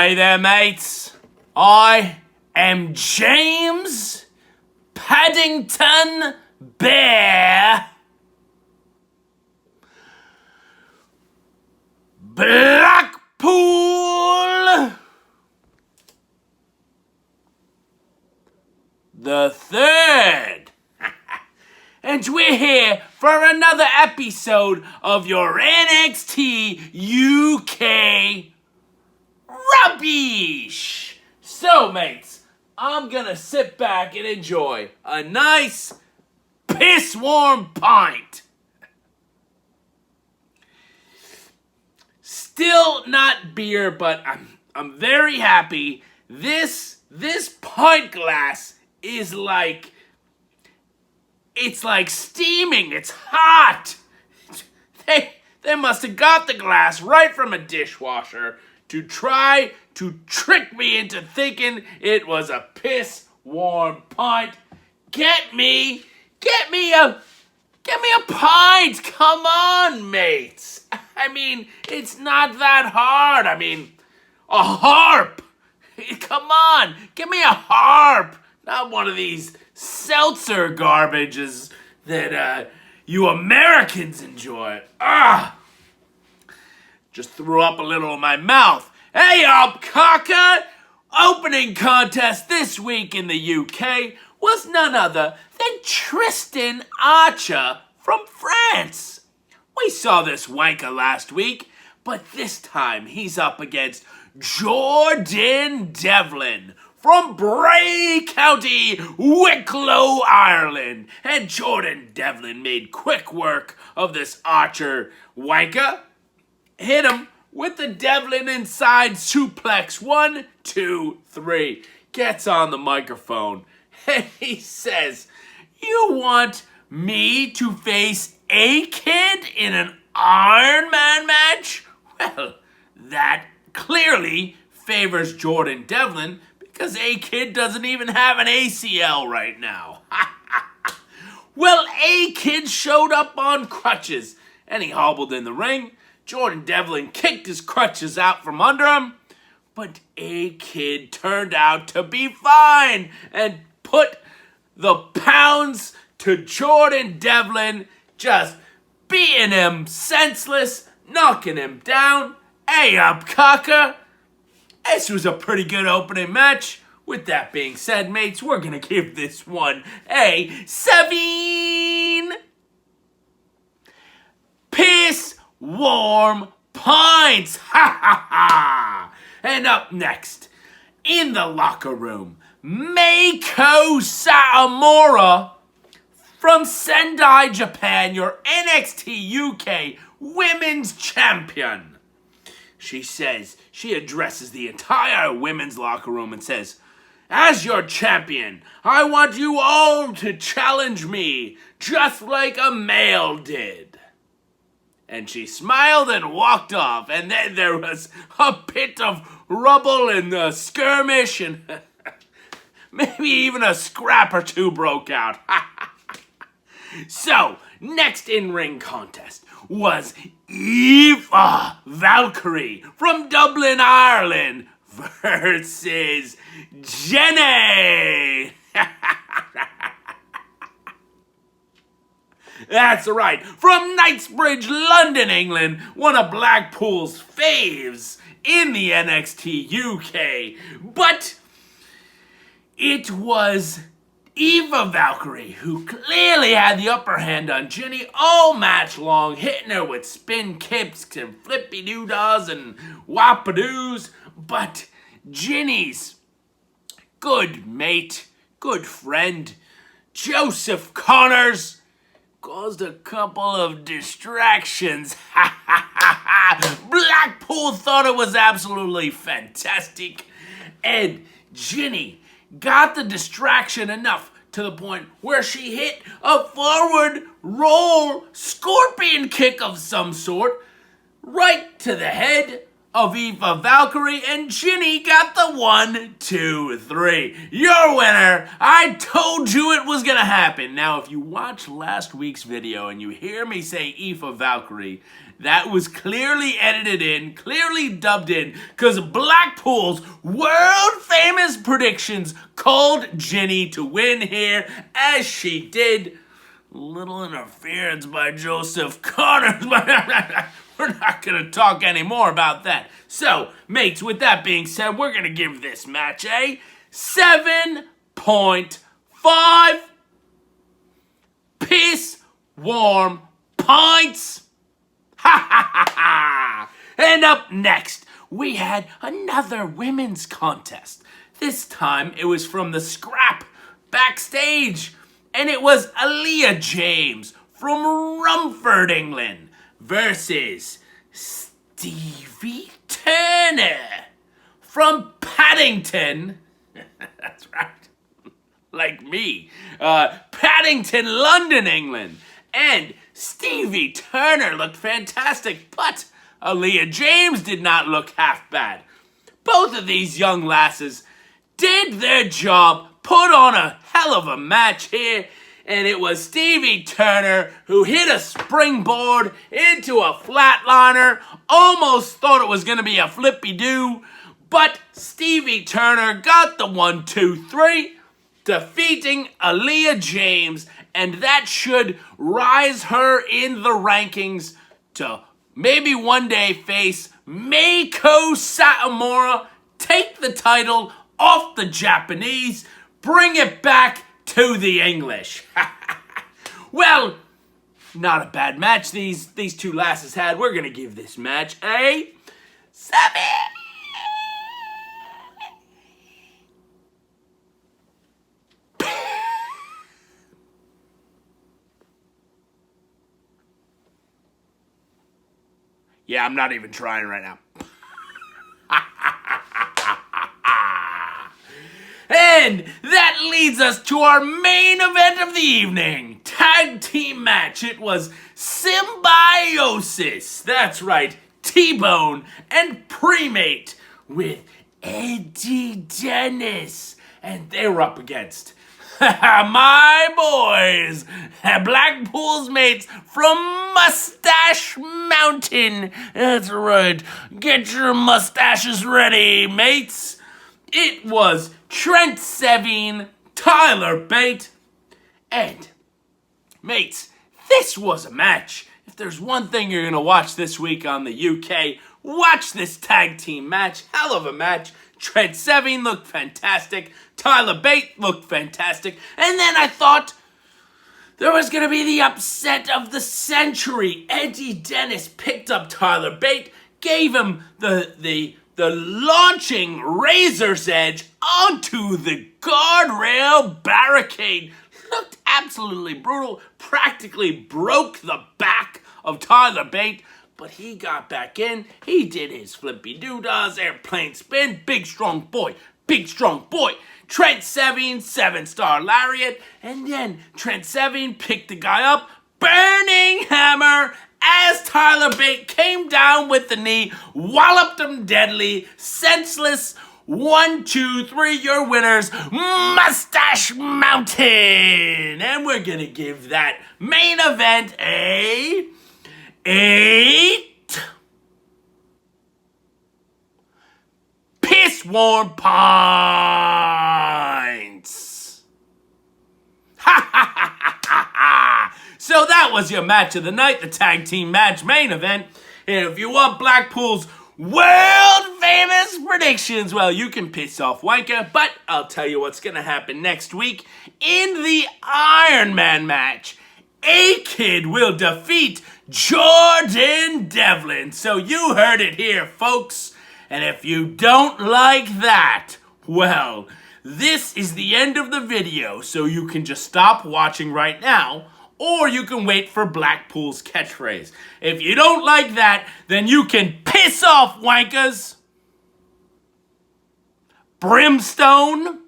Hey there, mates. I am James Paddington Bear Blackpool the Third. And we're here for another episode of your NXT UK rubbish. So, mates, I'm gonna sit back and enjoy a nice piss-warm pint. Still not beer, but I'm very happy. This pint glass is like, it's like steaming. It's hot. They must have got the glass right from a dishwasher to try to trick me into thinking it was a piss-warm pint. Get me a pint. Come on, mates. I mean, it's not that hard. I mean, a harp. Come on, give me a harp. Not one of these seltzer garbages that you Americans enjoy. Just threw up a little in my mouth. Hey up, cocker! Opening contest this week in the UK was none other than Tristan Archer from France. We saw this wanker last week, but this time he's up against Jordan Devlin from Bray County, Wicklow, Ireland. And Jordan Devlin made quick work of this Archer wanker. Hit him with the Devlin inside suplex. 1, 2, 3. Gets on the microphone and he says, "You want me to face A-Kid in an Iron Man match?" Well, that clearly favors Jordan Devlin because A-Kid doesn't even have an ACL right now. Well, A-Kid showed up on crutches and he hobbled in the ring. Jordan Devlin kicked his crutches out from under him, but A-Kid turned out to be fine and put the pounds to Jordan Devlin, just beating him senseless, knocking him down. Hey up, cocker. This was a pretty good opening match. With that being said, mates, we're gonna give this one a 7 piss-warm pints. Ha ha ha! And up next, in the locker room, Meiko Satomura from Sendai, Japan, your NXT UK Women's Champion. She addresses the entire women's locker room and says, "As your champion, I want you all to challenge me, just like a male did." And she smiled and walked off, and then there was a bit of rubble and a skirmish, and maybe even a scrap or two broke out. So, next in-ring contest was Eva Valkyrie from Dublin, Ireland versus Jinny. That's right, from Knightsbridge, London, England, one of Blackpool's faves in the NXT UK. But it was Eva Valkyrie who clearly had the upper hand on Jinny all match long, hitting her with spin kicks and flippy-doo-dahs and whap-a-doos. But Jinny's good mate, good friend, Joseph Connors, caused a couple of distractions. Blackpool thought it was absolutely fantastic. And Jinny got the distraction enough to the point where she hit a forward roll scorpion kick of some sort right to the head of Eva Valkyrie, and Jinny got the 1, 2, 3. Your winner. I told you it was gonna happen. Now, if you watch last week's video and you hear me say Eva Valkyrie, that was clearly edited in, clearly dubbed in, because Blackpool's world-famous predictions called Jinny to win here, as she did. Little interference by Joseph Connors. We're not going to talk any more about that. So, mates, with that being said, we're going to give this match a 7.5 piss warm pints. Ha ha ha ha! And up next, we had another women's contest. This time, it was from the scrap backstage. And it was Aleah James from Rumford, England, versus Stevie Turner from Paddington. That's right. Like me. Paddington, London, England. And Stevie Turner looked fantastic, but Aleah James did not look half bad. Both of these young lasses did their job, put on a hell of a match here, and it was Stevie Turner who hit a springboard into a flatliner, almost thought it was going to be a flippy-doo, but Stevie Turner got the 1, 2, 3, defeating Aleah James, and that should rise her in the rankings to maybe one day face Meiko Satomura, take the title off the Japanese, bring it back to the English. Well, not a bad match these two lasses had. We're going to give this match a 7. Yeah, I'm not even trying right now. And that leads us to our main event of the evening. Tag team match. It was Symbiosis. That's right. T-Bone and Primate with Eddie Dennis. And they were up against my boys, Blackpool's mates from Moustache Mountain. That's right. Get your mustaches ready, mates. It was Trent Seven, Tyler Bate, and mates, this was a match. If there's one thing you're going to watch this week on the UK, watch this tag team match. Hell of a match. Trent Seven looked fantastic. Tyler Bate looked fantastic. And then I thought there was going to be the upset of the century. Eddie Dennis picked up Tyler Bate, gave him the launching razor's edge onto the guardrail barricade. Looked absolutely brutal. Practically broke the back of Tyler Bate. But he got back in. He did his flippy doodads, airplane spin. Big strong boy. Big strong boy. Trent Seven, 7-star lariat. And then Trent Seven picked the guy up. Burning hammer. As Tyler Bate came down with the knee, walloped him deadly, senseless. 1, 2, 3, your winners, Moustache Mountain. And we're going to give that main event a 8 piss warm pints. Ha ha ha ha ha ha. So that was your match of the night, the tag team match main event. And if you want Blackpool's world famous predictions, well, you can piss off Wanker, but I'll tell you what's going to happen next week. In the Iron Man match, A-Kid will defeat Jordan Devlin. So you heard it here, folks. And if you don't like that, well, this is the end of the video, so you can just stop watching right now, or you can wait for Blackpool's catchphrase. If you don't like that, then you can piss off, wankers. Brimstone.